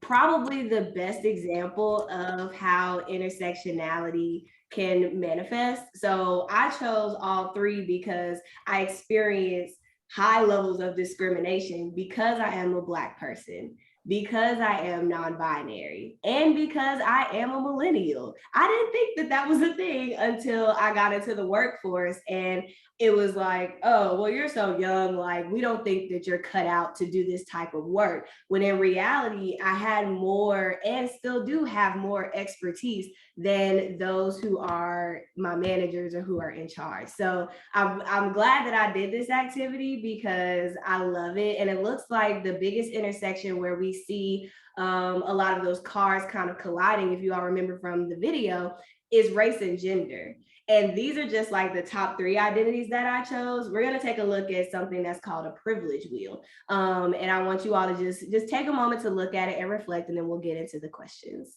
probably the best example of how intersectionality can manifest. So I chose all three because I experienced high levels of discrimination because I am a Black person, because I am non-binary and because I am a millennial. I didn't think that that was a thing until I got into the workforce, and it was like, oh, well, you're so young, like we don't think that you're cut out to do this type of work. When in reality, I had more and still do have more expertise than those who are my managers or who are in charge. So I'm glad that I did this activity because I love it. And it looks like the biggest intersection where we see a lot of those cars kind of colliding, if you all remember from the video, is race and gender. And these are just like the top 3 identities that I chose. We're going to take a look at something that's called a privilege wheel. And I want you all to just take a moment to look at it and reflect, and then we'll get into the questions.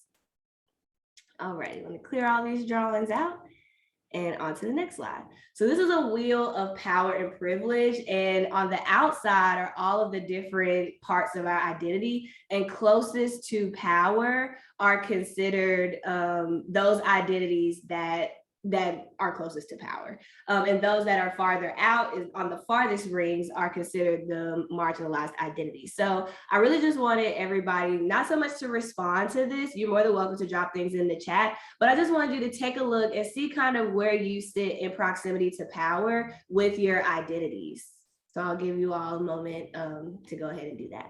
All right, let me clear all these drawings out and on to the next slide. So this is a wheel of power and privilege, and on the outside are all of the different parts of our identity, and closest to power are considered those identities that are closest to power. And those that are farther out is on the farthest rings are considered the marginalized identities. So I really just wanted everybody not so much to respond to this. You're more than welcome to drop things in the chat, but I just wanted you to take a look and see kind of where you sit in proximity to power with your identities. So I'll give you all a moment to go ahead and do that.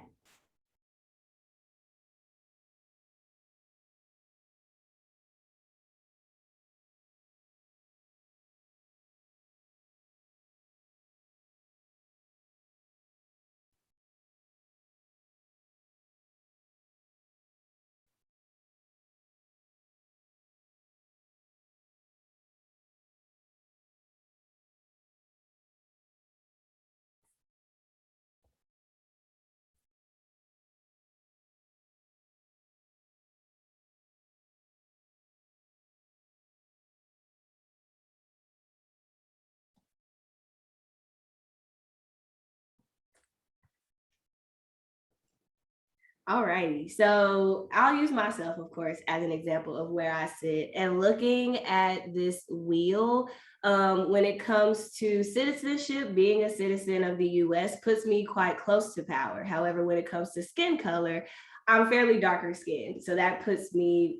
All righty, so I'll use myself, of course, as an example of where I sit. And looking at this wheel, when it comes to citizenship, being a citizen of the US puts me quite close to power. However, when it comes to skin color, I'm fairly darker skinned, so that puts me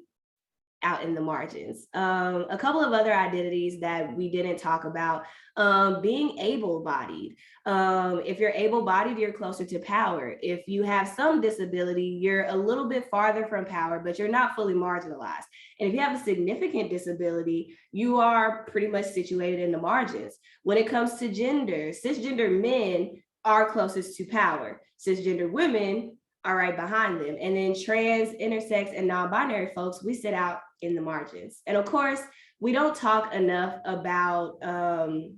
out in the margins. A couple of other identities that we didn't talk about, being able-bodied. If you're able-bodied, you're closer to power. If you have some disability, you're a little bit farther from power, but you're not fully marginalized. And if you have a significant disability, you are pretty much situated in the margins. When it comes to gender, cisgender men are closest to power. Cisgender women are right behind them. And then trans, intersex, and non-binary folks, we sit out in the margins. And of course, we don't talk enough about being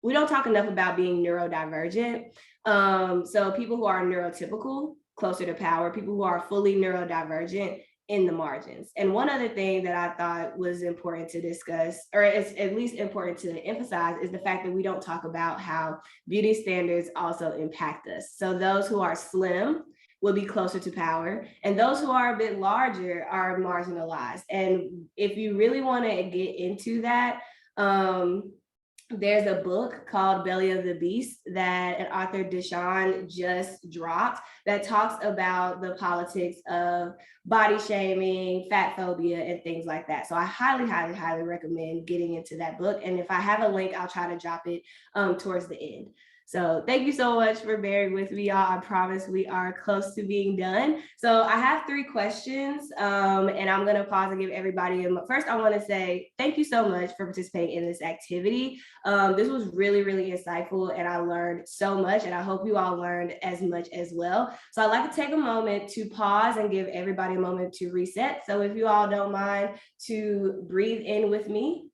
neurodivergent. So people who are neurotypical, closer to power, people who are fully neurodivergent, in the margins. And one other thing that I thought was important to discuss, or it's at least important to emphasize, is the fact that we don't talk about how beauty standards also impact us. So those who are slim will be closer to power, and those who are a bit larger are marginalized. And if you really want to get into that, there's a book called Belly of the Beast that an author, Deshawn, just dropped that talks about the politics of body shaming, fat phobia, and things like that. So I highly, highly, highly recommend getting into that book. And if I have a link, I'll try to drop it towards the end. So thank you so much for bearing with me, y'all. I promise we are close to being done. So I have 3 questions, and I'm going to pause and give everybody first, I want to say thank you so much for participating in this activity. This was really, really insightful, and I learned so much, and I hope you all learned as much as well. So I'd like to take a moment to pause and give everybody a moment to reset. So if you all don't mind to breathe in with me,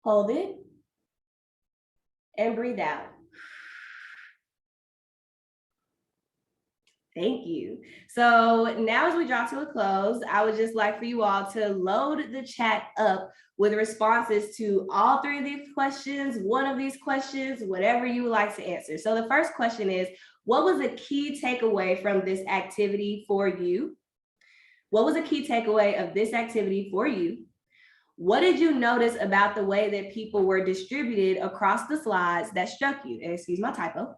hold it, and breathe out. Thank you. So now as we draw to a close, I would just like for you all to load the chat up with responses to all 3 of these questions, one of these questions, whatever you would like to answer. So the first question is, what was a key takeaway from this activity for you? What was a key takeaway of this activity for you? What did you notice about the way that people were distributed across the slides that struck you? And excuse my typo.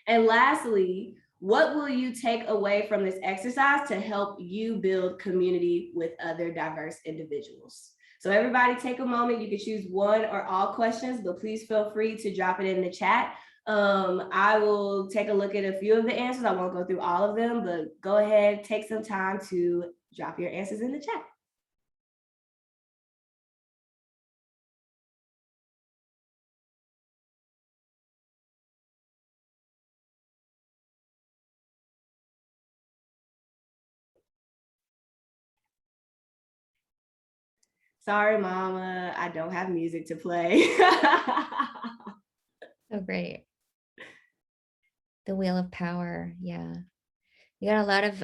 And lastly, what will you take away from this exercise to help you build community with other diverse individuals? So everybody take a moment. You can choose one or all questions, but please feel free to drop it in the chat. I will take a look at a few of the answers. I won't go through all of them, but go ahead, take some time to drop your answers in the chat. Sorry, mama, I don't have music to play. So great. The Wheel of Power. Yeah. You got a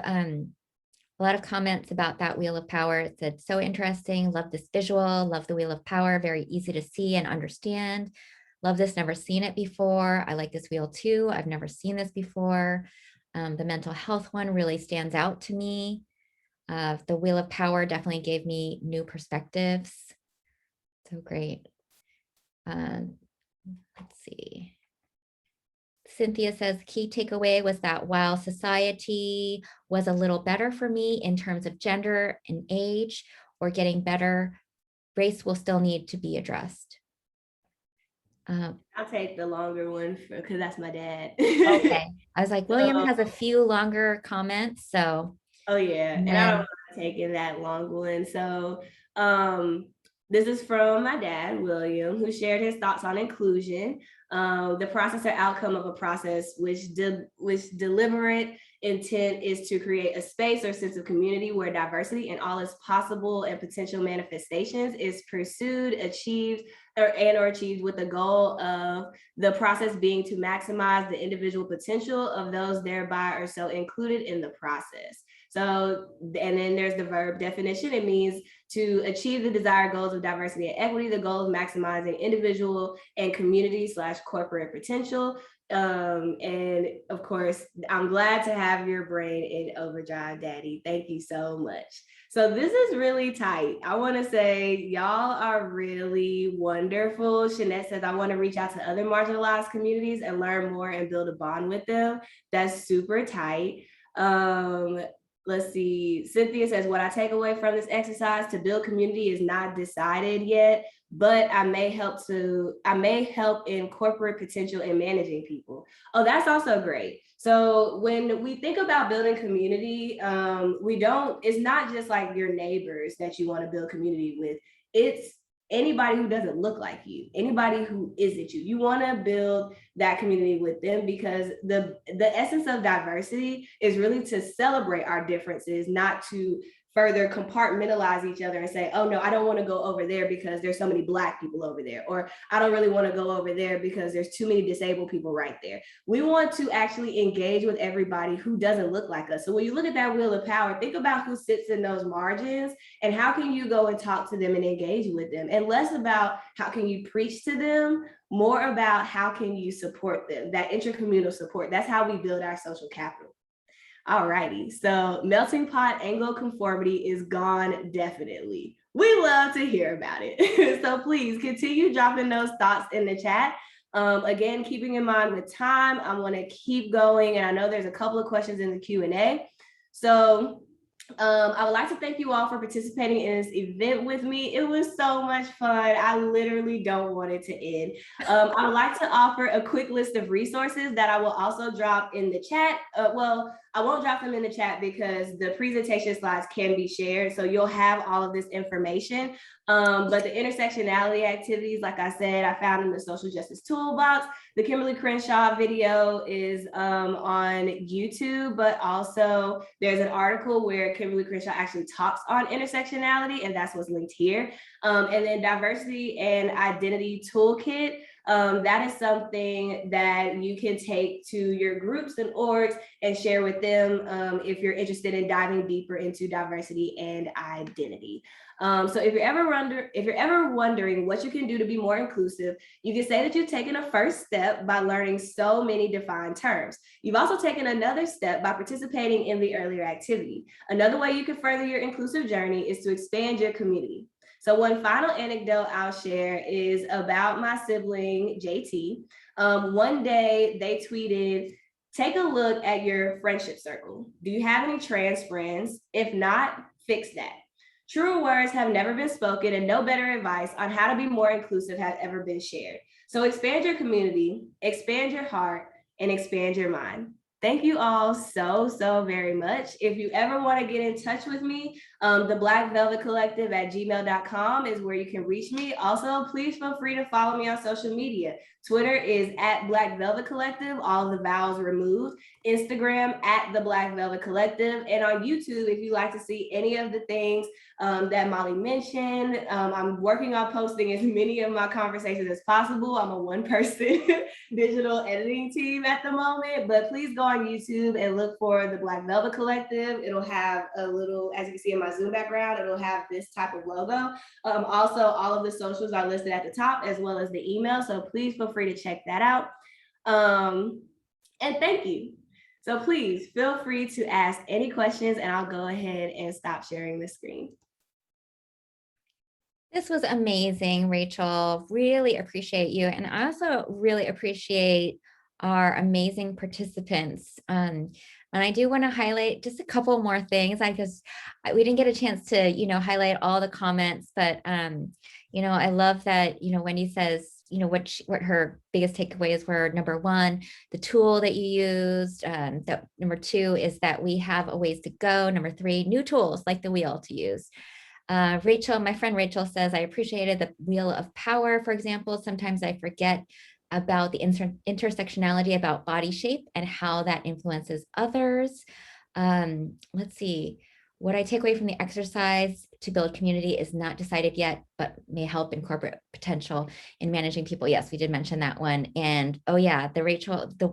lot of comments about that Wheel of Power. It said, so interesting. Love this visual. Love the Wheel of Power. Very easy to see and understand. Love this. Never seen it before. I like this wheel too. I've never seen this before. The mental health one really stands out to me. The Wheel of Power definitely gave me new perspectives. So great. Let's see. Cynthia says, key takeaway was that while society was a little better for me in terms of gender and age, or getting better, race will still need to be addressed. I'll take the longer one because that's my dad. Okay. I was like, William has a few longer comments, so. Oh yeah, and I don't want to take in that long one. So this is from my dad, William, who shared his thoughts on inclusion, the process or outcome of a process which deliberate intent is to create a space or sense of community where diversity in all its possible and potential manifestations is pursued, achieved, or achieved with the goal of the process being to maximize the individual potential of those thereby or so included in the process. So, and then there's the verb definition. It means to achieve the desired goals of diversity and equity, the goal of maximizing individual and community / corporate potential. And of course, I'm glad to have your brain in overdrive, Daddy. Thank you so much. So this is really tight. I want to say y'all are really wonderful. Shanette says, I want to reach out to other marginalized communities and learn more and build a bond with them. That's super tight. Let's see. Cynthia says, what I take away from this exercise to build community is not decided yet, but I may help in corporate potential in managing people. Oh, that's also great. So when we think about building community, it's not just like your neighbors that you want to build community with. It's anybody who doesn't look like you, anybody who isn't you. You want to build that community with them because the essence of diversity is really to celebrate our differences, not to further compartmentalize each other and say, oh no, I don't want to go over there because there's so many Black people over there, or I don't really want to go over there because there's too many disabled people right there. We want to actually engage with everybody who doesn't look like us. So when you look at that wheel of power, think about who sits in those margins and how can you go and talk to them and engage with them, and less about how can you preach to them, more about how can you support them, that intercommunal support. That's how we build our social capital. All righty, so melting pot Anglo conformity is gone definitely. We love to hear about it. So please continue dropping those thoughts in the chat. Again, keeping in mind with time, I want to keep going, and I know there's a couple of questions in the Q&A. So I would like to thank you all for participating in this event with me. It was so much fun. I literally don't want it to end. I would like to offer a quick list of resources that I will also drop in the chat. Well, I won't drop them in the chat because the presentation slides can be shared. So you'll have all of this information. But the intersectionality activities, like I said, I found in the Social Justice Toolbox. The Kimberly Crenshaw video is on YouTube, but also there's an article where Kimberly Crenshaw actually talks on intersectionality, and that's what's linked here. And then Diversity and Identity Toolkit. That is something that you can take to your groups and orgs and share with them if you're interested in diving deeper into diversity and identity. So if you're ever wondering what you can do to be more inclusive, you can say that you've taken a first step by learning so many defined terms. You've also taken another step by participating in the earlier activity. Another way you can further your inclusive journey is to expand your community. So one final anecdote I'll share is about my sibling, JT. One day they tweeted, take a look at your friendship circle. Do you have any trans friends? If not, fix that. Truer words have never been spoken, and no better advice on how to be more inclusive has ever been shared. So expand your community, expand your heart, and expand your mind. Thank you all so very much. If you ever want to get in touch with me, the Black Velvet Collective at gmail.com is where you can reach me. Also, please feel free to follow me on social media. Twitter is at Black Velvet Collective, all of the vowels removed. Instagram at the Black Velvet Collective. And on YouTube, if you like to see any of the things that Molly mentioned, I'm working on posting as many of my conversations as possible. I'm a one-person digital editing team at the moment, but please go on YouTube and look for the Black Velvet Collective. It'll have a little, as you can see in my Zoom background, it'll have this type of logo. Also, all of the socials are listed at the top, as well as the email. So please feel free to check that out. And thank you. So please feel free to ask any questions, and I'll go ahead and stop sharing the screen. This was amazing, Rachel. Really appreciate you. And I also really appreciate our amazing participants. And I do want to highlight just a couple more things. We didn't get a chance to, highlight all the comments, but, I love that, Wendy says, what her biggest takeaways were. Number one, the tool that you used. Number two is that we have a ways to go. Number three, new tools like the wheel to use. Rachel, my friend Rachel says, I appreciated the wheel of power, for example. Sometimes I forget about the intersectionality about body shape and how that influences others. Let's see. What I take away from the exercise to build community is not decided yet, but may help in corporate potential in managing people. Yes, we did mention that one. And oh yeah,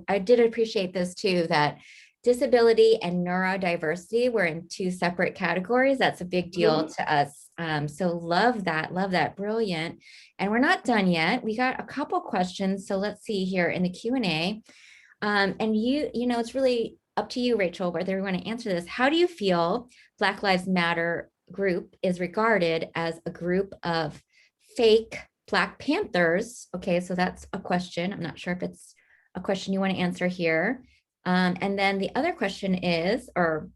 I did appreciate this too, that disability and neurodiversity were in two separate categories. That's a big deal to us. So love that, brilliant. And we're not done yet. We got a couple questions. So let's see here in the Q&A. And it's really up to you, Rachel, whether we want to answer this. How do you feel Black Lives Matter group is regarded as a group of fake Black Panthers? Okay, so that's a question. I'm not sure if it's a question you want to answer here. And then the other question is, or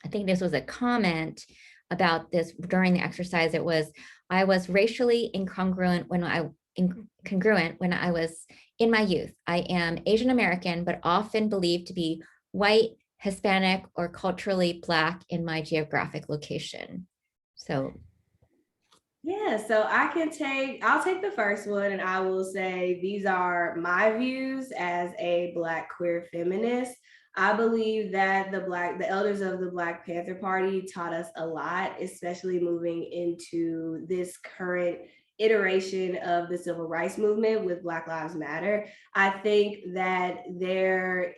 I think this was a comment about this during the exercise. It was, I was racially incongruent when I was in my youth. I am Asian American, but often believed to be white, Hispanic, or culturally Black in my geographic location. So. Yeah, so I'll take the first one, and I will say these are my views as a Black queer feminist. I believe that the elders of the Black Panther Party taught us a lot, especially moving into this current iteration of the civil rights movement with Black Lives Matter. I think that there's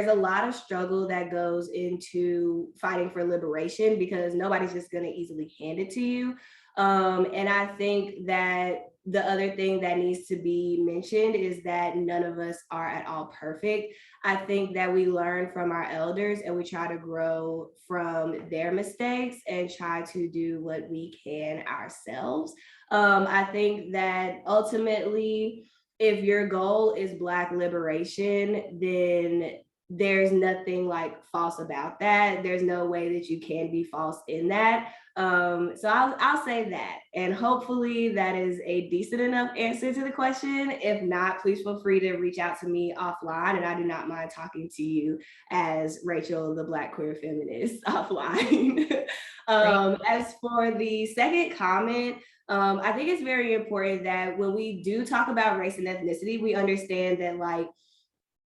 a lot of struggle that goes into fighting for liberation, because nobody's just going to easily hand it to you. And I think that the other thing that needs to be mentioned is that none of us are at all perfect. I think that we learn from our elders and we try to grow from their mistakes and try to do what we can ourselves. I think that ultimately, if your goal is Black liberation, then there's nothing like false about that. There's no way that you can be false in that. So I'll say that, and hopefully that is a decent enough answer to the question. If not, please feel free to reach out to me offline, and I do not mind talking to you as Rachel, the Black queer feminist, offline. As for the second comment, I think it's very important that when we do talk about race and ethnicity, we understand that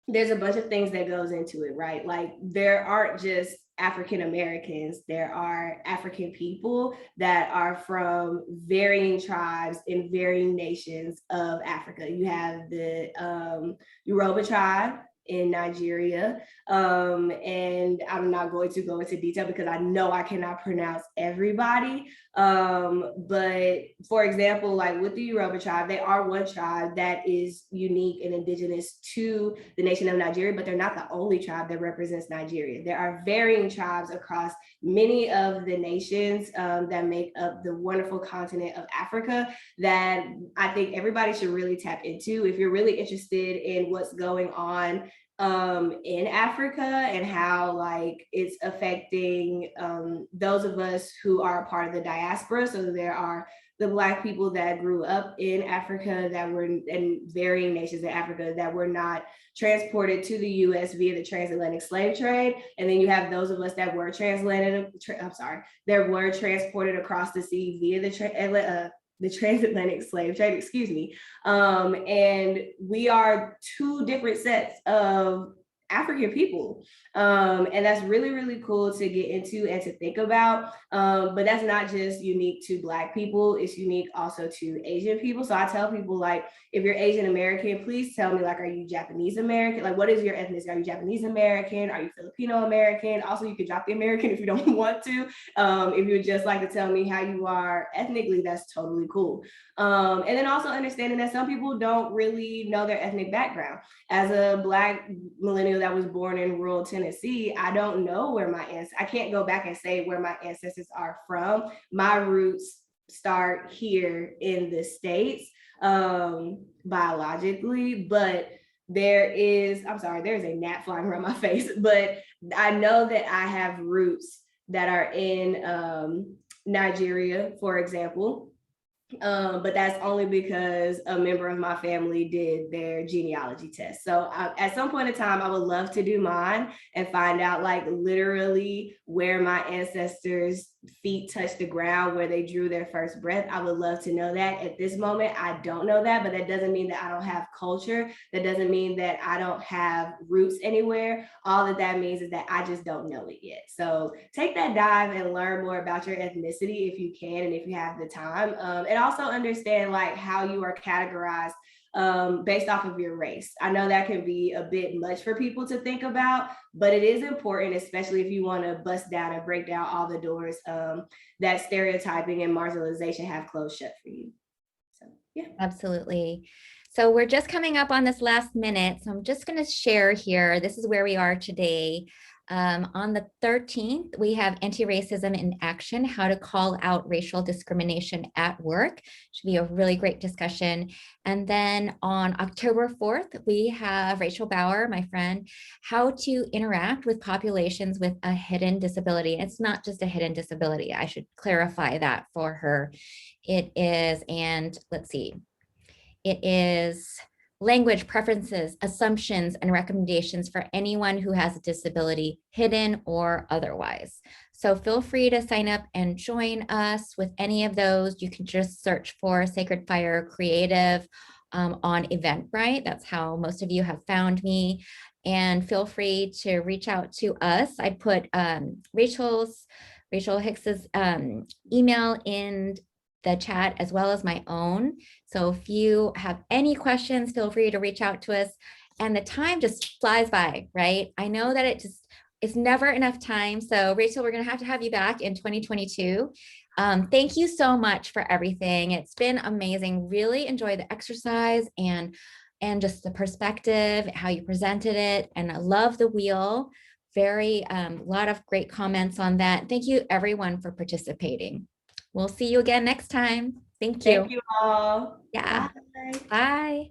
there's a bunch of things that goes into it, right? Like, there aren't just African Americans, there are African people that are from varying tribes in varying nations of Africa. You have the Yoruba tribe in Nigeria. And I'm not going to go into detail because I know I cannot pronounce everybody. But for example, like with the Yoruba tribe, they are one tribe that is unique and indigenous to the nation of Nigeria, but they're not the only tribe that represents Nigeria. There are varying tribes across many of the nations that make up the wonderful continent of Africa that I think everybody should really tap into. If you're really interested in what's going on in Africa and how like it's affecting those of us who are a part of the diaspora. So there are the Black people that grew up in Africa that were in varying nations in Africa that were not transported to the US via the transatlantic slave trade. And then you have those of us that were transported across the sea via the transatlantic slave trade, excuse me. And we are two different sets of African people. And that's really, really cool to get into and to think about. But that's not just unique to Black people, it's unique also to Asian people. So I tell people, like, if you're Asian American, please tell me, like, are you Japanese American? Like, what is your ethnicity? Are you Japanese American? Are you Filipino American? Also, you can drop the American if you don't want to. If you would just like to tell me how you are ethnically, that's totally cool. And then also understanding that some people don't really know their ethnic background. As a Black millennial that was born in rural Tennessee, I don't know where I can't go back and say where my ancestors are from. My roots start here in the States, biologically, but there's a gnat flying around my face, but I know that I have roots that are in Nigeria, for example. But that's only because a member of my family did their genealogy test. So at some point in time, I would love to do mine and find out, like, literally where my ancestors' feet touched the ground, where they drew their first breath. I would love to know that. At this moment, I don't know that, but that doesn't mean that I don't have culture. That doesn't mean that I don't have roots anywhere. All that means is that I just don't know it yet. So take that dive and learn more about your ethnicity if you can and if you have the time. And also understand, like, how you are categorized based off of your race. I know that can be a bit much for people to think about, but it is important, especially if you want to bust down and break down all the doors that stereotyping and marginalization have closed shut for you. So, yeah. Absolutely. So we're just coming up on this last minute. So I'm just going to share here. This is where we are today. On the 13th, we have Anti-Racism in Action, how to call out racial discrimination at work. Should be a really great discussion. And then on October 4th, we have Rachel Bauer, my friend, how to interact with populations with a hidden disability. It's not just a hidden disability. I should clarify that for her. It is, and let's see, it is language, preferences, assumptions, and recommendations for anyone who has a disability, hidden or otherwise. So feel free to sign up and join us with any of those. You can just search for Sacred Fire Creative on Eventbrite. That's how most of you have found me. And feel free to reach out to us. I put Rachel Hicks's email in the chat as well as my own. So if you have any questions, feel free to reach out to us. And the time just flies by, right? I know that it's never enough time. So Rachel, we're gonna have to have you back in 2022. Thank you so much for everything. It's been amazing. Really enjoy the exercise and just the perspective, how you presented it. And I love the wheel. Very, lot of great comments on that. Thank you everyone for participating. We'll see you again next time. Thank you. Thank you all. Yeah. Bye. Bye.